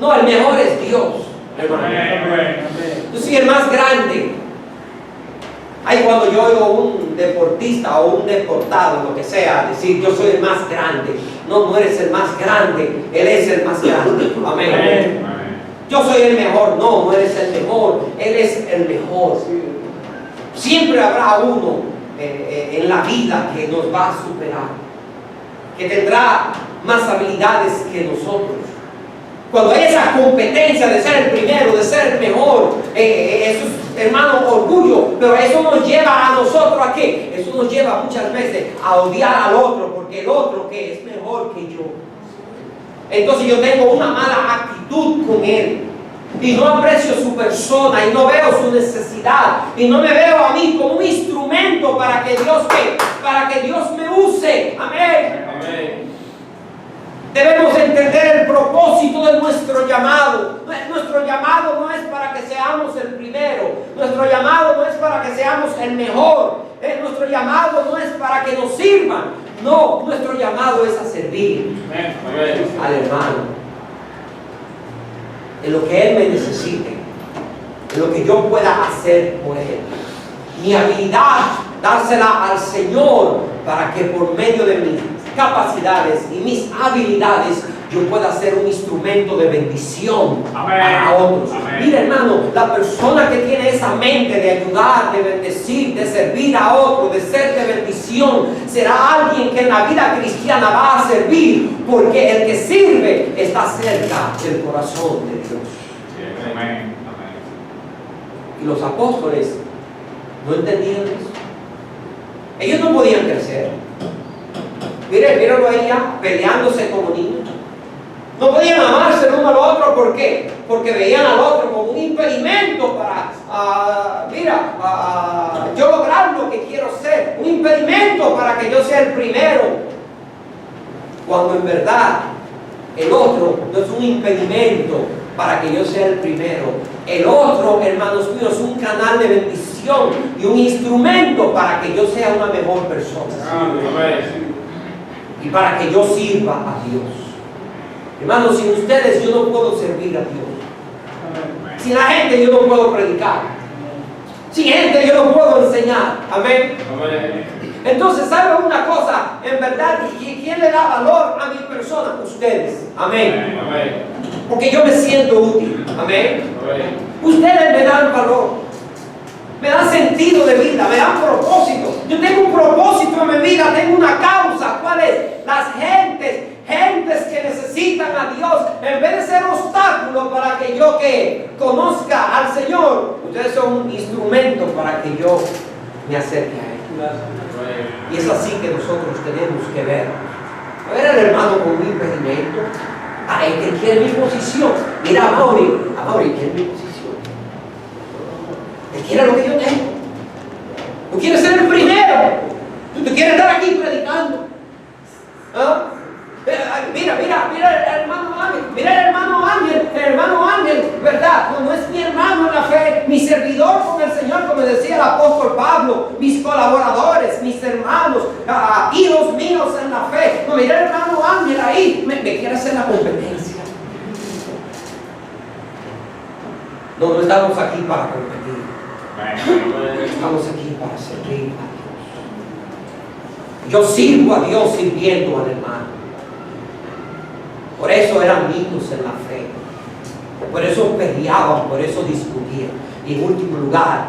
No, el mejor es Dios, hermano. Yo soy el más grande. Ay, cuando yo oigo un deportista o un deportado, lo que sea, decir: yo soy el más grande. No eres el más grande, Él es el más grande. Amén. Yo soy el mejor. No eres el mejor, Él es el mejor. Siempre habrá uno en la vida que nos va a superar, que tendrá más habilidades que nosotros. Cuando hay esa competencia de ser el primero, de ser el mejor, eso es, hermano, orgullo. Pero eso nos lleva a nosotros ¿a qué? Eso nos lleva muchas veces a odiar al otro, porque el otro que es mejor que yo. Entonces yo tengo una mala actitud con él, y no aprecio su persona, y no veo su necesidad, y no me veo a mí como un instrumento para que Dios me use. Amén. Amén. Debemos entender el propósito de nuestro llamado. Nuestro llamado no es para que seamos el primero. Nuestro llamado no es para que seamos el mejor. Nuestro llamado no es para que nos sirvan. No, nuestro llamado es a servir al hermano en lo que Él me necesite, en lo que yo pueda hacer por Él. Mi habilidad, dársela al Señor, para que por medio de mis capacidades y mis habilidades yo pueda ser un instrumento de bendición para otros. Mira, hermano, la persona que tiene esa mente de ayudar, de bendecir, de servir a otro, de ser de bendición, será alguien que en la vida cristiana va a servir, porque el que sirve está cerca del corazón de Dios. Amén. Y los apóstoles no entendían eso. Ellos no podían crecer. Mírenlo ahí ya, peleándose como niños. No podían amarse el uno al otro. ¿Por qué? Porque veían al otro como un impedimento para, yo lograr lo que quiero ser. Un impedimento para que yo sea el primero. Cuando en verdad el otro no es un impedimento para que yo sea el primero. El otro, hermanos míos, es un canal de bendición y un instrumento para que yo sea una mejor persona. Y para que yo sirva a Dios. Hermanos, sin ustedes yo no puedo servir a Dios. Sin la gente yo no puedo predicar. Sin gente yo no puedo enseñar. Amén. Amén. Entonces, ¿sabe una cosa? En verdad, ¿quién le da valor a mi persona? Ustedes. Amén. Amén. Porque yo me siento útil. Amén. Amén. Ustedes me dan valor. Me dan sentido de vida, me dan propósito. Yo tengo un propósito en mi vida, tengo una causa. ¿Cuál es? Las gentes que necesitan a Dios, en vez de ser obstáculos para que yo que conozca al Señor, ustedes son un instrumento para que yo me acerque a Él. Y es así que nosotros tenemos que ver. A ver el hermano con un impedimento. El que quiere mi posición. Mira a Mauri quiere mi posición. Él quiere lo que yo tengo. Tú quieres ser el primero. Tú quieres estar aquí predicando. ¿Ah? Mira el hermano Ángel. Mira el hermano Ángel, ¿verdad? No es mi hermano en la fe, mi servidor con el Señor, como decía el apóstol Pablo, mis colaboradores, mis hermanos, hijos míos en la fe. No, mira el hermano Ángel ahí, me quiere hacer la competencia. No estamos aquí para competir. Estamos aquí para servir a Dios. Yo sirvo a Dios sirviendo al hermano. Por eso eran niños en la fe. Por eso peleaban, por eso discutían. Y en último lugar,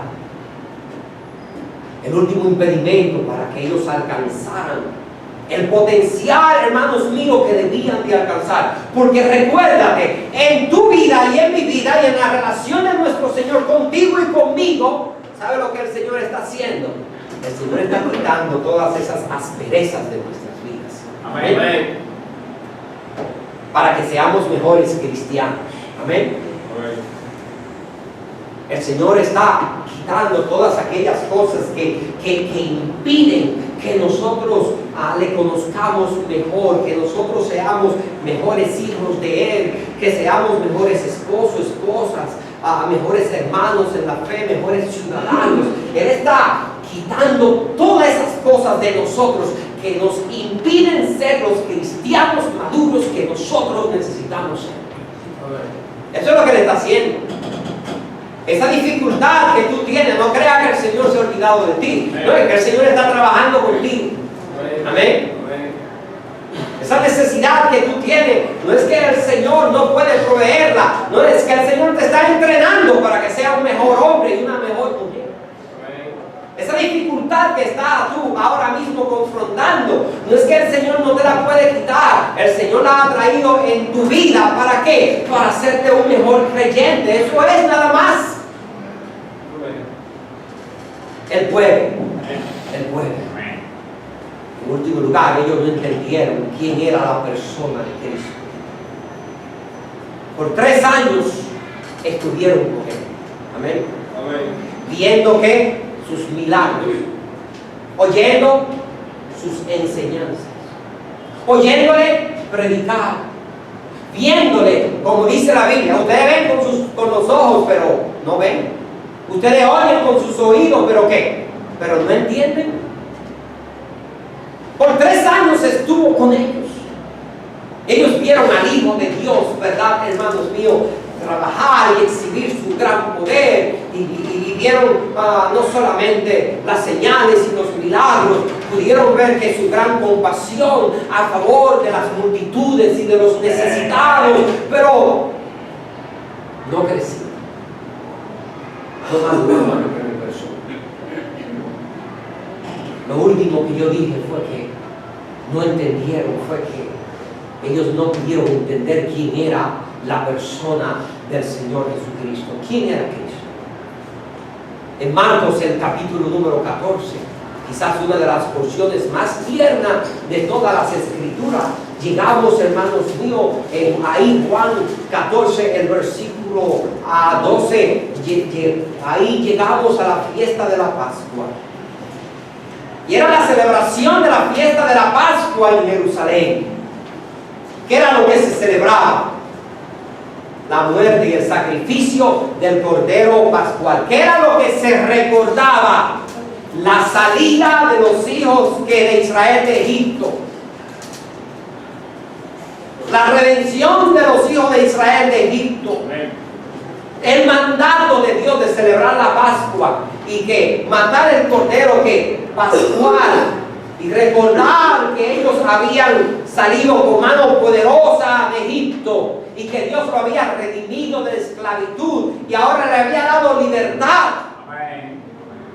el último impedimento para que ellos alcanzaran el potencial, hermanos míos, que debían de alcanzar. Porque recuérdate, en tu vida y en mi vida y en la relación de nuestro Señor contigo y conmigo, ¿sabe lo que el Señor está haciendo? El Señor está quitando todas esas asperezas de nuestras vidas. Amén. Amén. Para que seamos mejores cristianos. Amén. Amén. El Señor está quitando todas aquellas cosas que impiden que nosotros le conozcamos mejor, que nosotros seamos mejores hijos de Él, que seamos mejores esposos, esposas, mejores hermanos en la fe, mejores ciudadanos. Él está quitando todas esas cosas de nosotros que nos impiden ser los cristianos maduros que nosotros necesitamos ser. Eso es lo que le está haciendo. Esa dificultad que tú tienes, no creas que el Señor se ha olvidado de ti. No, es que el Señor está trabajando contigo. Amén. Esa necesidad que tú tienes, no es que el Señor no puede proveerla, no es que el Señor te está entrenando para que seas un mejor hombre y una mejor mujer. Esa dificultad que estás tú ahora mismo confrontando, no es que el Señor no te la puede quitar. El Señor la ha traído en tu vida. ¿Para qué? Para hacerte un mejor creyente. Eso es nada más. Él puede. En último lugar, ellos no entendieron quién era la persona de Cristo. Por 3 años estuvieron con Él. Amén. Viendo que sus milagros, oyendo sus enseñanzas, oyéndole predicar, viéndole, como dice la Biblia. Ustedes ven con los ojos, pero no ven. Ustedes oyen con sus oídos, pero ¿qué? Pero no entienden. Por 3 años estuvo con ellos. Ellos vieron al Hijo de Dios, ¿verdad, hermanos míos? Trabajar y exhibir su gran poder, y vieron no solamente las señales y los milagros, pudieron ver que su gran compasión a favor de las multitudes y de los necesitados, pero no crecía, no maduraban en mi persona. Lo último que yo dije fue que no entendieron, fue que ellos no pudieron entender quién era la persona del Señor Jesucristo. ¿Quién era Cristo? En Marcos, el capítulo número 14, quizás una de las porciones más tiernas de todas las escrituras, llegamos, hermanos míos, ahí Juan 14, el versículo 12, ahí llegamos a la fiesta de la Pascua. Y era la celebración de la fiesta de la Pascua en Jerusalén. ¿Qué era lo que se celebraba? La muerte y el sacrificio del Cordero Pascual. ¿Qué era lo que se recordaba? La salida de los hijos de Israel de Egipto. La redención de los hijos de Israel de Egipto. El mandato de Dios de celebrar la Pascua. y que matar el cordero que pascual y recordar que ellos habían salido con mano poderosa de Egipto y que Dios lo había redimido de la esclavitud y ahora le había dado libertad.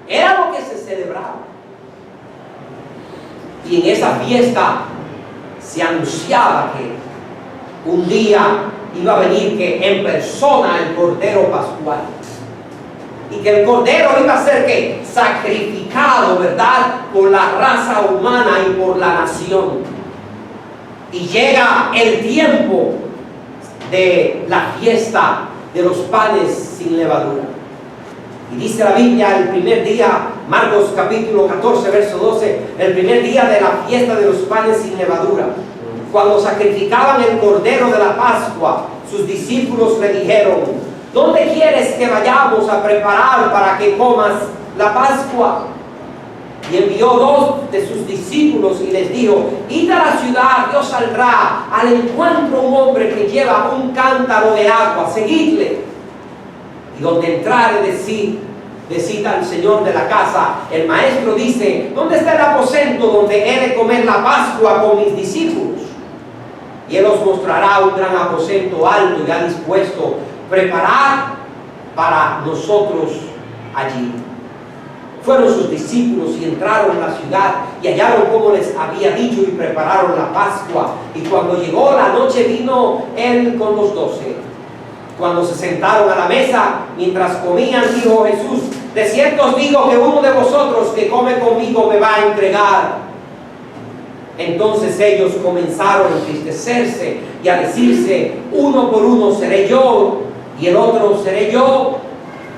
Era lo que se celebraba. Y en esa fiesta se anunciaba que un día iba a venir que en persona el Cordero Pascual. Y que el Cordero iba a ser que sacrificado, ¿verdad? Por la raza humana y por la nación. Y llega el tiempo de la fiesta de los panes sin levadura. Y dice la Biblia, el primer día, Marcos capítulo 14, verso 12, el primer día de la fiesta de los panes sin levadura, cuando sacrificaban el cordero de la Pascua, sus discípulos le dijeron: ¿dónde quieres que vayamos a preparar para que comas la Pascua? Y envió 2 de sus discípulos y les dijo: id a la ciudad y os saldrá al encuentro un hombre que lleva un cántaro de agua, seguidle. Y donde entrare, decid al señor de la casa: el maestro dice, ¿dónde está el aposento donde he de comer la Pascua con mis discípulos? Y él os mostrará un gran aposento alto y ya dispuesto, preparar para nosotros allí. Fueron sus discípulos y entraron en la ciudad y hallaron como les había dicho y prepararon la Pascua. Y cuando llegó la noche vino él con los 12. Cuando se sentaron a la mesa, mientras comían, dijo Jesús: de cierto os digo que uno de vosotros que come conmigo me va a entregar. Entonces ellos comenzaron a entristecerse y a decirse uno por uno: seré yo, y el otro: seré yo.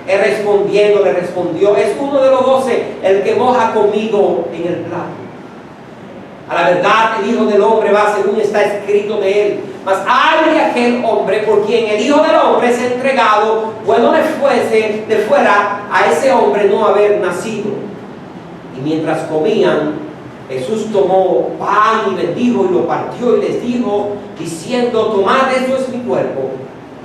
Él respondiendo le respondió: es uno de los 12 el que moja conmigo en el plato. A la verdad el Hijo del Hombre va según está escrito de él. Mas ay de aquel hombre por quien el Hijo del Hombre es entregado, bueno le fuese de fuera a ese hombre no haber nacido. Y mientras comían, Jesús tomó pan y bendijo y lo partió y les dijo, diciendo: tomad, esto es mi cuerpo.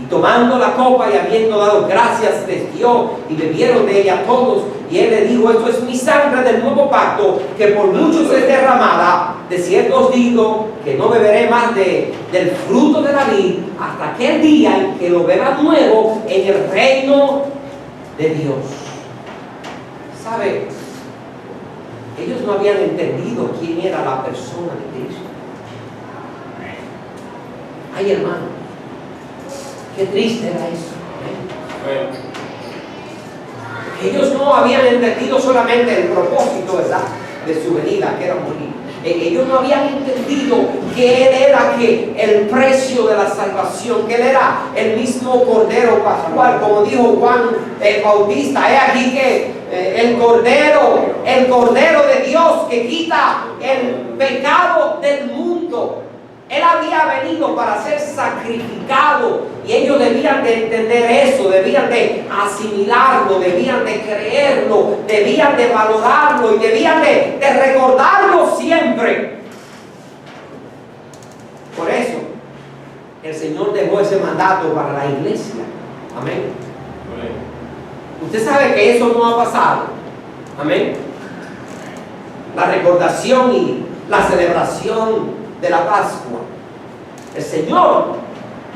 Y tomando la copa y habiendo dado gracias, les dio y bebieron de ella todos. Y él le dijo: esto es mi sangre del nuevo pacto, que por muchos es derramada. De cierto os digo que no beberé más del fruto de la vid hasta aquel día en que lo beba nuevo en el reino de Dios. ¿Sabe? Ellos no habían entendido quién era la persona de Cristo. Ay, hermano, qué triste era eso. Ellos no habían entendido solamente el propósito, ¿verdad?, de su venida, que era morir. Ellos no habían entendido que Él era el precio de la salvación, que Él era el mismo Cordero Pascual, como dijo Juan el Bautista: he aquí que el Cordero de Dios que quita el pecado del mundo. Él había venido para ser sacrificado y ellos debían de entender eso, debían de asimilarlo, debían de creerlo, debían de valorarlo y debían de recordarlo siempre. Por eso el Señor dejó ese mandato para la iglesia. Amén. Usted sabe que eso no ha pasado. Amén. La recordación y la celebración de la Pascua. El Señor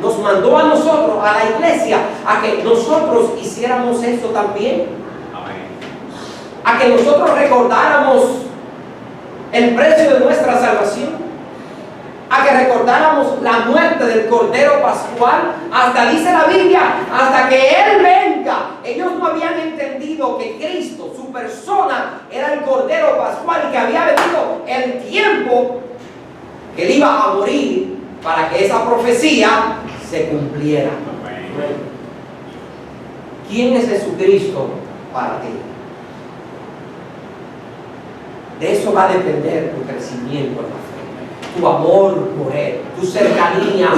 nos mandó a nosotros, a la iglesia, a que nosotros hiciéramos eso también. Amén. A que nosotros recordáramos el precio de nuestra salvación, a que recordáramos la muerte del Cordero Pascual, hasta, dice la Biblia, hasta que Él venga. Ellos no habían entendido que Cristo, su persona, era el Cordero Pascual y que había venido el tiempo que Él iba a morir para que esa profecía se cumpliera. ¿Quién es Jesucristo para ti? De eso va a depender tu crecimiento en la fe, tu amor por Él, tu cercanía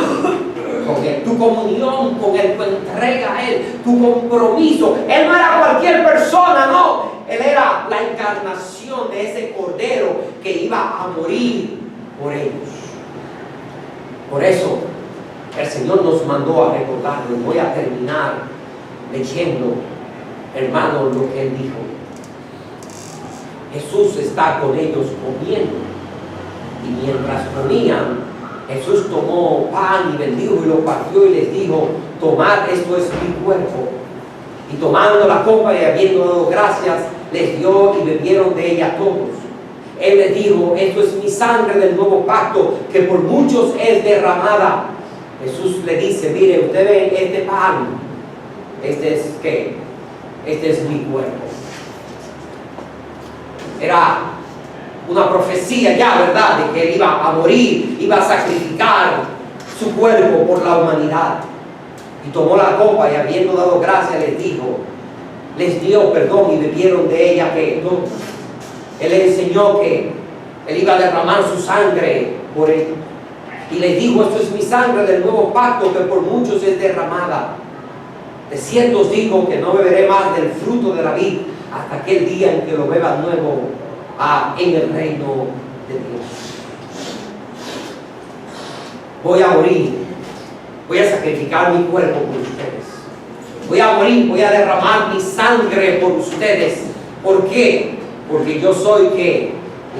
con Él, tu comunión con Él, tu entrega a Él, tu compromiso. Él no era cualquier persona, no. Él era la encarnación de ese Cordero que iba a morir por ellos. Por eso el Señor nos mandó a recordarlo. Voy a terminar leyendo, hermano, lo que Él dijo. Jesús está con ellos comiendo. Y mientras comían, Jesús tomó pan y bendijo y lo partió y les dijo: tomad, esto es mi cuerpo. Y tomando la copa y habiendo dado gracias, les dio y bebieron de ella todos. Él les dijo: esto es mi sangre del nuevo pacto, que por muchos es derramada. Jesús le dice: mire, usted ve este pan, este es ¿qué? Este es mi cuerpo. Era una profecía ya, ¿verdad?, de que él iba a morir, iba a sacrificar su cuerpo por la humanidad. Y tomó la copa y habiendo dado gracias les dio perdón y bebieron de ella que todos. Él les enseñó que él iba a derramar su sangre por él. Y les dijo: esto es mi sangre del nuevo pacto, que por muchos es derramada. De cierto os digo que no beberé más del fruto de la vid hasta aquel día en que lo beba nuevo en el reino de Dios. Voy a morir, voy a sacrificar mi cuerpo por ustedes. Voy a morir, voy a derramar mi sangre por ustedes. ¿Por qué? Porque yo soy que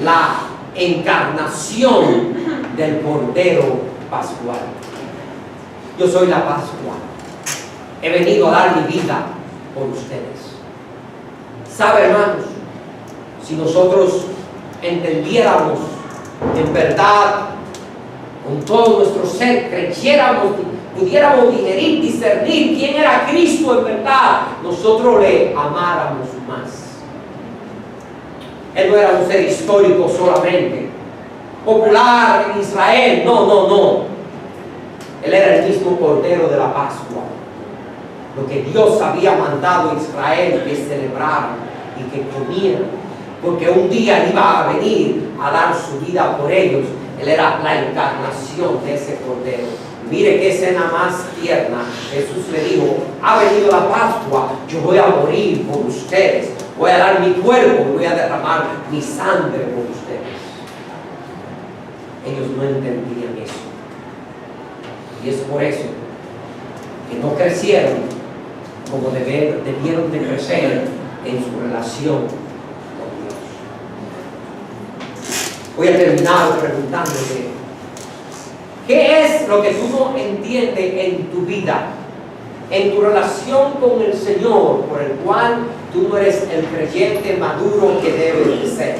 la encarnación del Cordero Pascual. Yo soy la Pascua. He venido a dar mi vida por ustedes. ¿Sabe, hermanos? Si nosotros entendiéramos en verdad, con todo nuestro ser, creyéramos, pudiéramos digerir, discernir quién era Cristo en verdad, nosotros le amáramos más. Él no era un ser histórico solamente, popular en Israel, no. Él era el mismo Cordero de la Pascua. Lo que Dios había mandado a Israel que celebraran y que comieran, porque un día Él iba a venir a dar su vida por ellos. Él era la encarnación de ese Cordero. Mire qué escena más tierna. Jesús le dijo: ha venido la Pascua, yo voy a morir por ustedes, voy a dar mi cuerpo, voy a derramar mi sangre por ustedes. Ellos no entendían eso. Y es por eso que no crecieron como debieron de crecer en su relación con Dios. Voy a terminar preguntándote: ¿qué es lo que tú no entiendes en tu vida, en tu relación con el Señor, por el cual tú no eres el creyente maduro que debes de ser?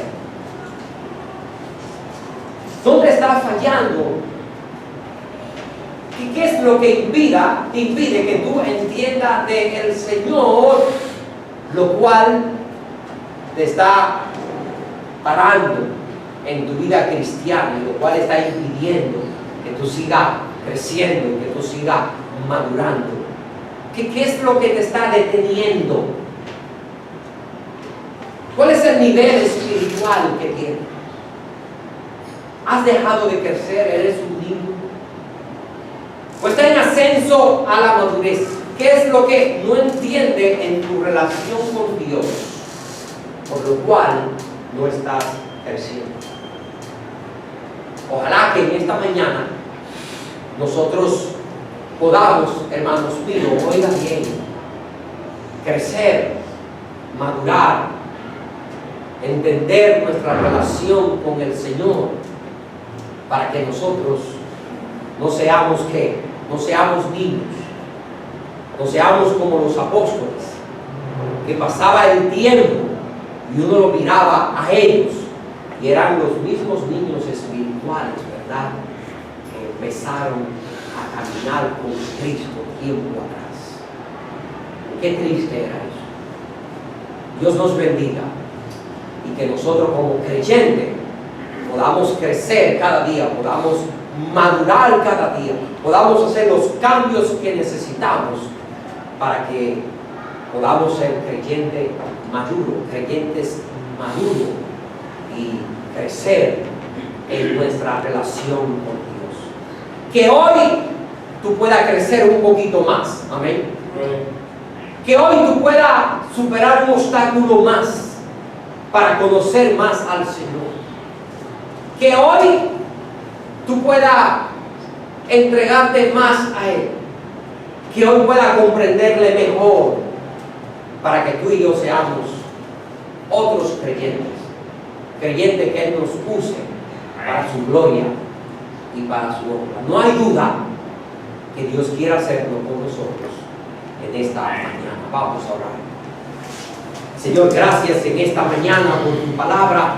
¿Dónde estás fallando? ¿Y qué es lo que impide que tú entiendas del Señor, lo cual te está parando en tu vida cristiana, y lo cual está impidiendo que tú sigas creciendo, que tú sigas madurando? ¿Qué es lo que te está deteniendo? ¿Cuál es el nivel espiritual que tienes? ¿Has dejado de crecer? ¿Eres un niño? ¿O está en ascenso a la madurez? ¿Qué es lo que no entiende en tu relación con Dios, por lo cual no estás creciendo? Ojalá que en esta mañana nosotros podamos, hermanos míos, oiga bien, crecer, madurar, entender nuestra relación con el Señor, para que nosotros no seamos no seamos niños, no seamos como los apóstoles, que pasaba el tiempo y uno lo miraba a ellos y eran los mismos niños espirituales, ¿verdad?, que empezaron a caminar con Cristo tiempo atrás. Qué triste era eso. Dios nos bendiga y que nosotros como creyentes podamos crecer cada día, podamos madurar cada día, podamos hacer los cambios que necesitamos para que podamos ser creyentes maduros y crecer en nuestra relación con Dios. Que hoy tú puedas crecer un poquito más, amén. Que hoy tú puedas superar un obstáculo más para conocer más al Señor. Que hoy tú puedas entregarte más a Él. Que hoy puedas comprenderle mejor, para que tú y yo seamos otros creyentes. creyente que Él nos use para su gloria y para su honra. No hay duda que Dios quiere hacerlo con nosotros en esta mañana. Vamos a orar. Señor, gracias en esta mañana por tu palabra.